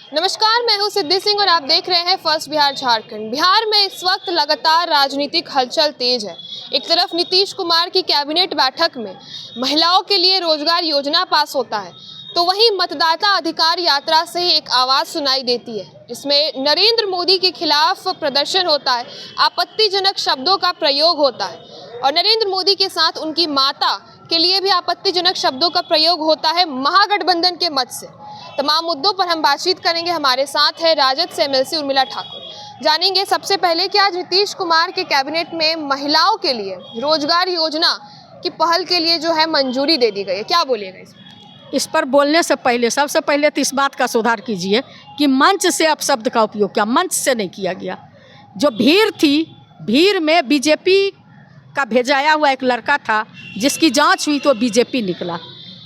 नमस्कार, मैं हूं सिद्धि सिंह और आप देख रहे हैं फर्स्ट बिहार झारखंड। बिहार में इस वक्त लगातार राजनीतिक हलचल तेज है। एक तरफ नीतीश कुमार की कैबिनेट बैठक में महिलाओं के लिए रोजगार योजना पास होता है, तो वहीं मतदाता अधिकार यात्रा से ही एक आवाज़ सुनाई देती है जिसमें नरेंद्र मोदी के खिलाफ प्रदर्शन होता है, आपत्तिजनक शब्दों का प्रयोग होता है और नरेंद्र मोदी के साथ उनकी माता के लिए भी आपत्तिजनक शब्दों का प्रयोग होता है महागठबंधन के मत से। तमाम मुद्दों पर हम बातचीत करेंगे। हमारे साथ है राजद से एमएलसी उर्मिला ठाकुर। जानेंगे सबसे पहले कि आज नीतीश कुमार के कैबिनेट में महिलाओं के लिए रोजगार योजना की पहल के लिए जो है मंजूरी दे दी गई है, क्या बोलिएगा इसमें? इस पर बोलने से पहले सबसे पहले तो इस बात का सुधार कीजिए कि मंच से अपशब्द का उपयोग किया, मंच से नहीं किया गया। जो भीड़ थी, भीड़ में बीजेपी का भेजाया हुआ एक लड़का था जिसकी जांच हुई तो बीजेपी निकला।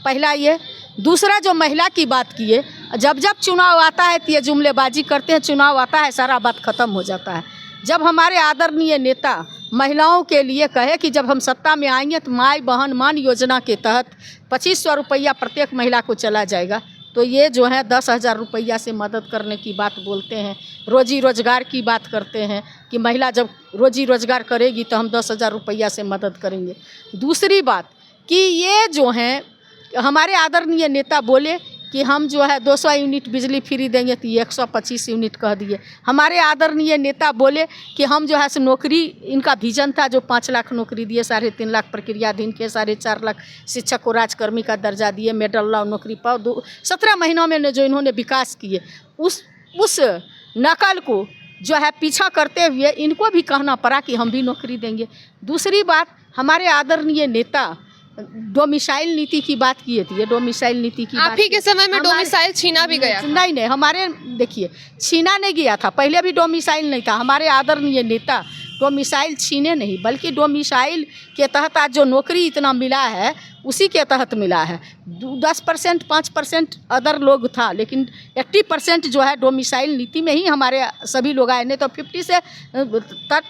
पहला ये। दूसरा, जो महिला की बात किए, जब जब चुनाव आता है तो ये जुमलेबाजी करते हैं, चुनाव आता है सारा बात ख़त्म हो जाता है। जब हमारे आदरणीय नेता महिलाओं के लिए कहे कि जब हम सत्ता में आएंगे तो माई बहन मान योजना के तहत 2500 रुपया प्रत्येक महिला को चला जाएगा, तो ये जो है 10,000 रुपया से मदद करने की बात बोलते हैं। रोजी रोजगार की बात करते हैं कि महिला जब रोजी रोजगार करेगी तो हम 10,000 रुपया से मदद करेंगे। दूसरी बात कि ये जो हैं हमारे आदरणीय नेता बोले कि हम जो है 200 यूनिट बिजली फ्री देंगे, तो 125 यूनिट कह दिए। हमारे आदरणीय नेता बोले कि हम जो है से नौकरी, इनका विजन था जो 5 लाख नौकरी दिए, 3.5 लाख प्रक्रियाधीन के, 4.5 लाख शिक्षक को राजकर्मी का दर्जा दिए, मेडल लाओ नौकरी पाओ। 17 महीनों में जो इन्होंने विकास किए, उस नकल को जो है पीछा करते हुए इनको भी कहना पड़ा कि हम भी नौकरी देंगे। दूसरी बात, हमारे आदरणीय नेता डोमिसाइल नीति की बात किए थे। डोमिसाइल नीति की आप ही के समय में डोमिसाइल छीना भी गया? नहीं, हमारे देखिए छीना नहीं गया था, पहले भी डोमिसाइल नहीं था। हमारे आदरणीय नेता डोमिसाइल छीने नहीं, बल्कि डोमिसाइल के तहत आज जो नौकरी इतना मिला है उसी के तहत मिला है। 10% 5% अदर लोग था, लेकिन 80% जो है डोमिसाइल नीति में ही हमारे सभी लोग आए। नहीं तो 50 से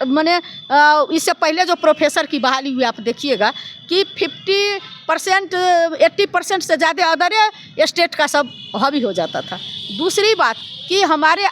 मैंने इससे पहले जो प्रोफेसर की बहाली हुई, आप देखिएगा कि 50% 80% से ज़्यादा अदर स्टेट का सब हावी हो जाता था। दूसरी बात कि हमारे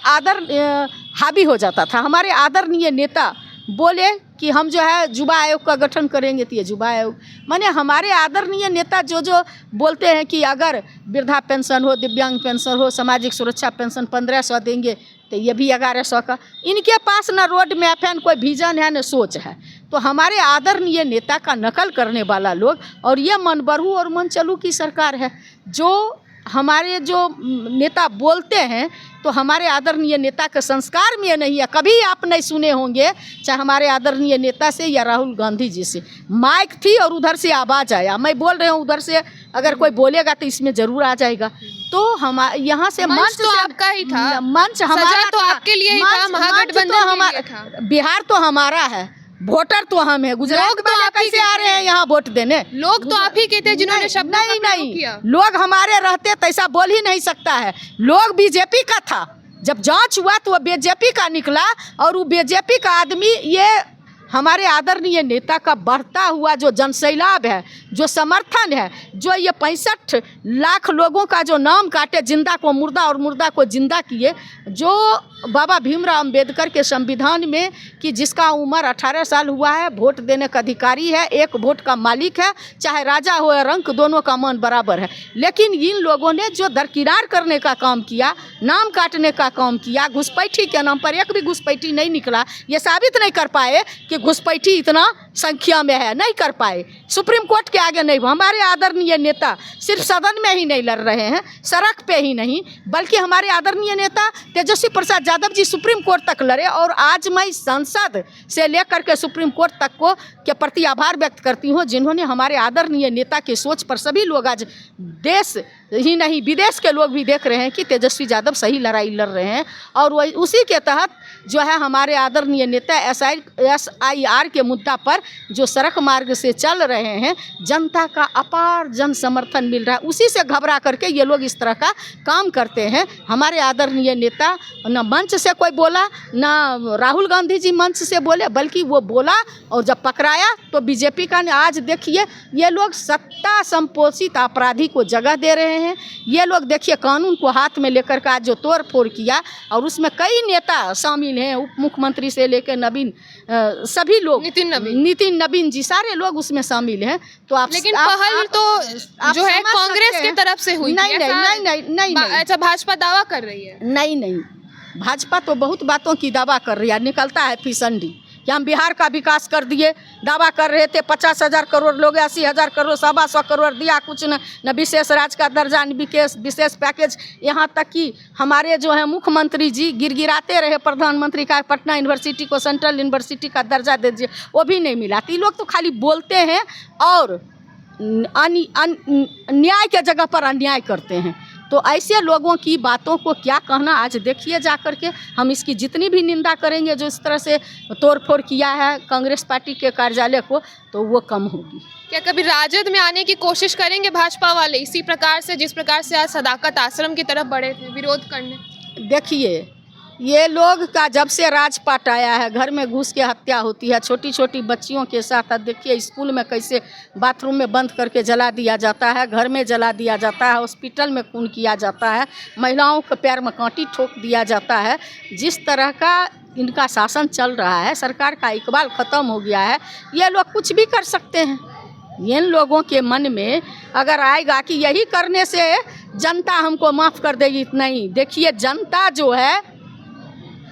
हावी हो जाता था। हमारे आदरणीय नेता बोले कि हम जो है युवा आयोग का गठन करेंगे, तो ये युवा आयोग माने हमारे आदरणीय नेता जो बोलते हैं कि अगर वृद्धा पेंशन हो, दिव्यांग पेंशन हो, सामाजिक सुरक्षा पेंशन 1500 देंगे, तो ये भी 1100 का। इनके पास न रोड मैप है, न कोई विजन है, न सोच है। तो हमारे आदरणीय नेता का नकल करने वाला लोग, और ये मन बढ़ू और मन चलू की सरकार है। जो हमारे जो नेता बोलते हैं तो हमारे आदरणीय नेता के संस्कार में नहीं है। कभी आप नहीं सुने होंगे, चाहे हमारे आदरणीय नेता से या राहुल गांधी जी से, माइक थी और उधर से आवाज़ आया, मैं बोल रही हूँ, उधर से अगर कोई बोलेगा तो इसमें ज़रूर आ जाएगा। तो हम यहाँ से मंच तो आपका ही था, मंच हमारा तो आपके लिए ही था, महागठबंधन बिहार तो हमारा है, वोटर तो हम है। गुजरात वाले कैसे आ रहे हैं यहाँ वोट देने? लोग तो आप ही के थे जिन्होंने शब्द नहीं, लोग हमारे रहते तो ऐसा बोल ही नहीं सकता है। लोग बीजेपी का था, जब जांच हुआ तो वो बीजेपी का निकला, और वो बीजेपी का आदमी ये हमारे आदरणीय नेता का बढ़ता हुआ जो जनसैलाब है, जो समर्थन है, जो ये 65 लाख लोगों का जो नाम काटे, जिंदा को मुर्दा और मुर्दा को जिंदा किए, जो बाबा भीमराव अंबेडकर के संविधान में कि जिसका उम्र 18 साल हुआ है वोट देने का अधिकारी है, एक वोट का मालिक है, चाहे राजा हो या रंक, दोनों का मान बराबर है। लेकिन इन लोगों ने जो दरकिनार करने का काम किया, नाम काटने का काम किया, घुसपैठी के नाम पर एक भी घुसपैठी नहीं निकला। ये साबित नहीं कर पाए कि घुसपैठी इतना संख्या में है, नहीं कर पाए। सुप्रीम कोर्ट के आगे नहीं। हमारे आदरणीय नेता सिर्फ सदन में ही नहीं लड़ रहे हैं, सड़क पे ही नहीं, बल्कि हमारे आदरणीय नेता तेजस्वी प्रसाद यादव जी सुप्रीम कोर्ट तक लड़े। और आज मैं संसद से लेकर के सुप्रीम कोर्ट तक को के प्रति आभार व्यक्त करती हूँ, जिन्होंने हमारे आदरणीय नेता की सोच पर सभी लोग आज देश ही नहीं विदेश के लोग भी देख रहे हैं कि तेजस्वी यादव सही लड़ाई लड़ रहे हैं। और वही उसी के तहत जो है हमारे आदरणीय नेता SIR के मुद्दा पर लेकर जो सड़क मार्ग से चल रहे हैं, जनता का अपार जन समर्थन मिल रहा है। उसी से घबरा करके ये लोग इस तरह का काम करते हैं। हमारे आदरणीय नेता न मंच से कोई बोला, न राहुल गांधी जी मंच से बोले, बल्कि वो बोला और जब पकड़ाया तो बीजेपी का ने। आज देखिए ये लोग सत्ता संपोषित अपराधी को जगह दे रहे हैं। ये लोग देखिए कानून को हाथ में लेकर का जो तोड़ फोड़ किया, और उसमें कई नेता शामिल हैं, उप मुख्यमंत्री से लेकर नवीन सभी लोग, नितिन नवीन जी, सारे लोग उसमें शामिल हैं। तो आप लेकिन पहल तो जो है कांग्रेस की तरफ से हुई। नहीं, अच्छा, भाजपा दावा कर रही है। नहीं, भाजपा तो बहुत बातों की दावा कर रही है, निकलता है फिसंडी कि हम बिहार का विकास कर दिए। दावा कर रहे थे 50,000 करोड़, लोग 80,000 करोड़, 125 करोड़ दिया, कुछ न विशेष राज्य का दर्जा, न विशेष पैकेज। यहाँ तक कि हमारे जो है मुख्यमंत्री जी गिड़गिड़ाते रहे प्रधानमंत्री का, पटना यूनिवर्सिटी को सेंट्रल यूनिवर्सिटी का दर्जा दे दीजिए, वो भी नहीं मिला। तो ये लोग तो खाली बोलते हैं और न्याय के जगह पर अन्याय करते हैं। तो ऐसे लोगों की बातों को क्या कहना, आज देखिए जा कर के। हम इसकी जितनी भी निंदा करेंगे जो इस तरह से तोड़ फोड़ किया है कांग्रेस पार्टी के कार्यालय को, तो वो कम होगी। क्या कभी राजद में आने की कोशिश करेंगे भाजपा वाले, इसी प्रकार से जिस प्रकार से आज सदाकत आश्रम की तरफ बढ़े थे विरोध करने? देखिए ये लोग का जब से राजपाट आया है, घर में घुस के हत्या होती है छोटी छोटी बच्चियों के साथ। देखिए स्कूल में कैसे बाथरूम में बंद करके जला दिया जाता है, घर में जला दिया जाता है, हॉस्पिटल में खून किया जाता है, महिलाओं के पैर में कांटी ठोक दिया जाता है। जिस तरह का इनका शासन चल रहा है, सरकार का इकबाल ख़त्म हो गया है। ये लोग कुछ भी कर सकते हैं। इन लोगों के मन में अगर आएगा कि यही करने से जनता हमको माफ़ कर देगी, नहीं। देखिए जनता जो है,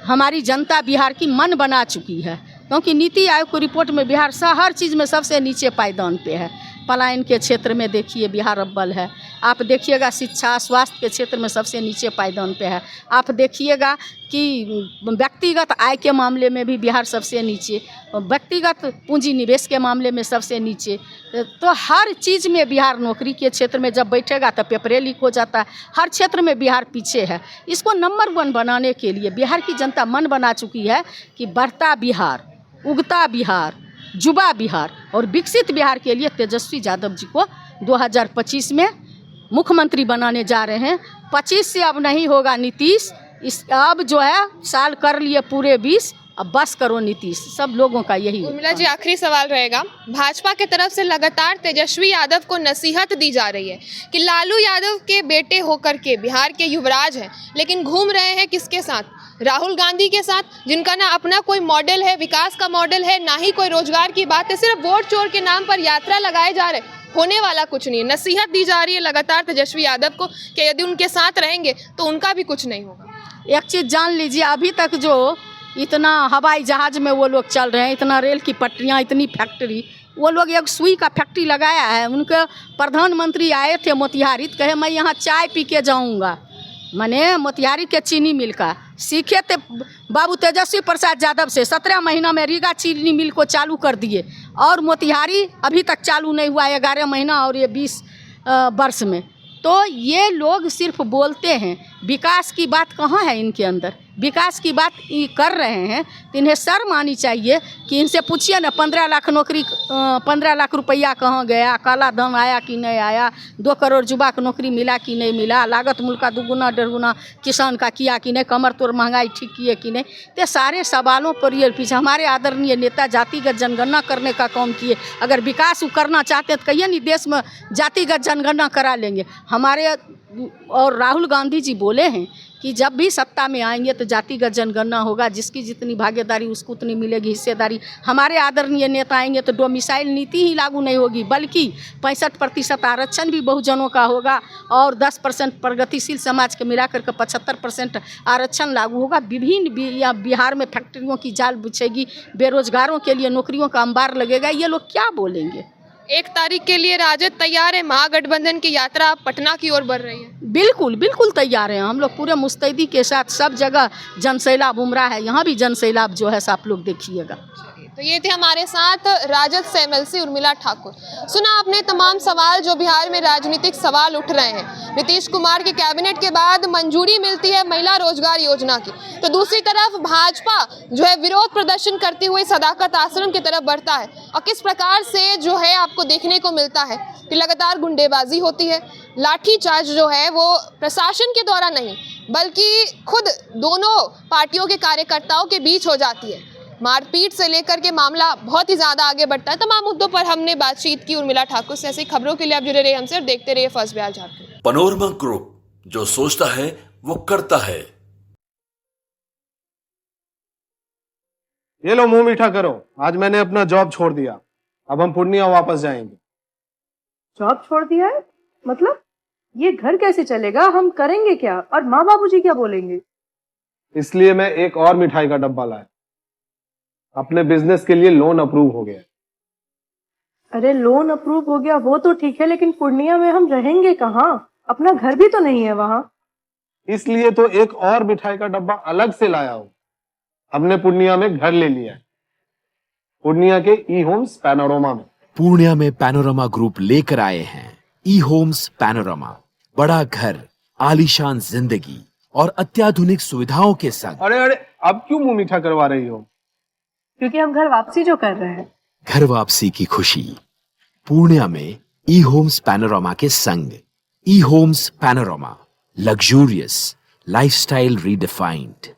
हमारी जनता बिहार की मन बना चुकी है, क्योंकि नीति आयोग की रिपोर्ट में बिहार हर चीज़ में सबसे नीचे पायदान पे है। पलायन के क्षेत्र में देखिए बिहार अव्वल है। आप देखिएगा शिक्षा स्वास्थ्य के क्षेत्र में सबसे नीचे पायदान पे है। आप देखिएगा कि व्यक्तिगत आय के मामले में भी बिहार सबसे नीचे, व्यक्तिगत पूंजी निवेश के मामले में सबसे नीचे। तो हर चीज़ में बिहार, नौकरी के क्षेत्र में जब बैठेगा तो पेपरे लीक हो जाता है। हर क्षेत्र में बिहार पीछे है। इसको नंबर 1 बनाने के लिए बिहार की जनता मन बना चुकी है कि बढ़ता बिहार, उगता बिहार, जुबा बिहार और विकसित बिहार के लिए तेजस्वी यादव जी को 2025 में मुख्यमंत्री बनाने जा रहे हैं। 25 से अब नहीं होगा नीतीश, इस अब जो है साल कर लिए पूरे 20, अब बस करो नीतीश। सब लोगों का यही। उर्मिला जी, आखिरी सवाल रहेगा। भाजपा की तरफ से लगातार तेजस्वी यादव को नसीहत दी जा रही है कि लालू यादव के बेटे होकर के बिहार के युवराज हैं, लेकिन घूम रहे हैं किसके साथ? राहुल गांधी के साथ, जिनका ना अपना कोई मॉडल है, विकास का मॉडल है, ना ही कोई रोजगार की बात है। सिर्फ वोट चोर के नाम पर यात्रा लगाए जा रहे, होने वाला कुछ नहीं है। नसीहत दी जा रही है लगातार तेजस्वी यादव को कि यदि उनके साथ रहेंगे तो उनका भी कुछ नहीं होगा। एक चीज़ जान लीजिए, अभी तक जो इतना हवाई जहाज़ में वो लोग चल रहे हैं, इतना रेल की पटरियाँ, इतनी फैक्ट्री, वो लोग एक सुई का फैक्ट्री लगाया है। उनके प्रधानमंत्री आए थे मोतिहारी, तो कहे मैं यहाँ चाय पी के जाऊँगा। मैंने मोतिहारी के चीनी मिल का सीखे थे बाबू तेजस्वी प्रसाद यादव से। 17 महीना में रीगा चीनी मिल को चालू कर दिए, और मोतिहारी अभी तक चालू नहीं हुआ, 11 महीना और ये 20 वर्ष में। तो ये लोग सिर्फ बोलते हैं, विकास की बात कहाँ है इनके अंदर? विकास की बात ये कर रहे हैं तो इन्हें शर्म आनी चाहिए कि इनसे पूछिए ना 15 लाख नौकरी, 15 लाख रुपया कहाँ गया, काला धन आया कि नहीं आया, 2 करोड़ युवा को नौकरी मिला कि नहीं मिला, लागत मूल्य का 2 गुना 1.5 गुना किसान का किया कि नहीं, कमर तोड़ महंगाई ठीक किए कि नहीं। तो सारे सवालों पर ये पीछे हमारे आदरणीय नेता जातिगत जनगणना करने का काम किए। अगर विकास करना चाहते हैं तो कहिए नहीं देश में जातिगत जनगणना करा लेंगे। हमारे और राहुल गांधी जी बोले हैं कि जब भी सत्ता में आएंगे तो जातिगत जनगणना होगा, जिसकी जितनी भागीदारी उसको उतनी मिलेगी हिस्सेदारी। हमारे आदरणीय नेता आएंगे तो डोमिसाइल नीति ही लागू नहीं होगी, बल्कि 65% आरक्षण भी बहुजनों का होगा, और 10% प्रगतिशील समाज के मिलाकर के 75% आरक्षण लागू होगा। विभिन्न बिहार में फैक्ट्रियों की जाल बिछेगी, बेरोजगारों के लिए नौकरियों का अंबार लगेगा। ये लोग क्या बोलेंगे? 1 तारीख के लिए राजद तैयार है, महागठबंधन की यात्रा पटना की ओर बढ़ रही है। बिल्कुल बिल्कुल तैयार हैं हम लोग, पूरे मुस्तैदी के साथ। सब जगह जनसैलाब उमड़ा है, यहाँ भी जनसैलाब जो है आप लोग देखिएगा। तो ये थे हमारे साथ राजद से एमएलसी उर्मिला ठाकुर। सुना आपने तमाम सवाल जो बिहार में राजनीतिक सवाल उठ रहे हैं। नीतीश कुमार के कैबिनेट के बाद मंजूरी मिलती है महिला रोजगार योजना की, तो दूसरी तरफ भाजपा जो है विरोध प्रदर्शन करती हुई सदाकत आश्रम की तरफ बढ़ता है। और किस प्रकार से जो है आपको देखने को मिलता है कि लगातार गुंडेबाजी होती है, लाठीचार्ज जो है वो प्रशासन के द्वारा नहीं बल्कि खुद दोनों पार्टियों के कार्यकर्ताओं के बीच हो जाती है। मारपीट से लेकर के मामला बहुत ही ज्यादा आगे बढ़ता है। तमाम मुद्दों पर हमने बातचीत की उर्मिला ठाकुर से। ऐसी खबरों के लिए आप जुड़े रहिए हमसे और देखते रहिए first Bihar Jharkhand. Panorama group, जो सोचता है वो करता है। ये लो मुंह मीठा करो, आज मैंने अपना जॉब छोड़ दिया, अब हम पूर्णिया वापस जाएंगे। जॉब छोड़ दिया है? मतलब ये घर कैसे चलेगा? हम करेंगे क्या? और माँ बाबूजी क्या बोलेंगे? इसलिए मैं एक और मिठाई का डब्बा लाया। अपने बिजनेस के लिए लोन अप्रूव हो गया। अरे लोन अप्रूव हो गया वो तो ठीक है, लेकिन पूर्णिया में हम रहेंगे कहाँ? अपना घर भी तो नहीं है वहाँ। इसलिए तो एक और मिठाई का डब्बा अलग से लाया हूँ। हमने पूर्णिया में घर ले लिया है, पूर्णिया के ई होम्स पैनोरमा में। पूर्णिया में पैनोरमा ग्रुप लेकर आए हैं ई होम्स पैनोरमा। बड़ा घर, आलीशान जिंदगी और अत्याधुनिक सुविधाओं के संग। अरे अरे, अब क्यों मुंह मीठा करवा रही हो? क्योंकि हम घर वापसी जो कर रहे हैं। घर वापसी की खुशी पूर्णिया में ई होम्स पैनोरमा के संग। ई Homes Panorama, luxurious lifestyle redefined.